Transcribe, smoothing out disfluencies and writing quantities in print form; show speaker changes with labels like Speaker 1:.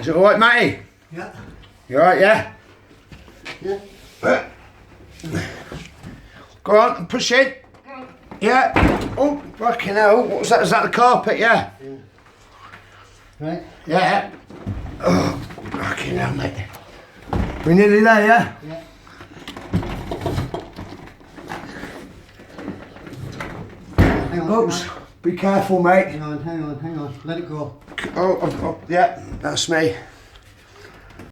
Speaker 1: it alright, Matty?
Speaker 2: Yeah.
Speaker 1: You alright, yeah?
Speaker 2: Yeah.
Speaker 1: Go on, push in. Yeah. Oh, fucking hell. What was that? Is that the carpet? Yeah.
Speaker 2: Right.
Speaker 1: Yeah. Oh, fucking hell, mate. We nearly there, yeah?
Speaker 2: Yeah. Hang on.
Speaker 1: Oops. Be careful, mate.
Speaker 2: Hang on. Let it go.
Speaker 1: Oh, yeah, that's me.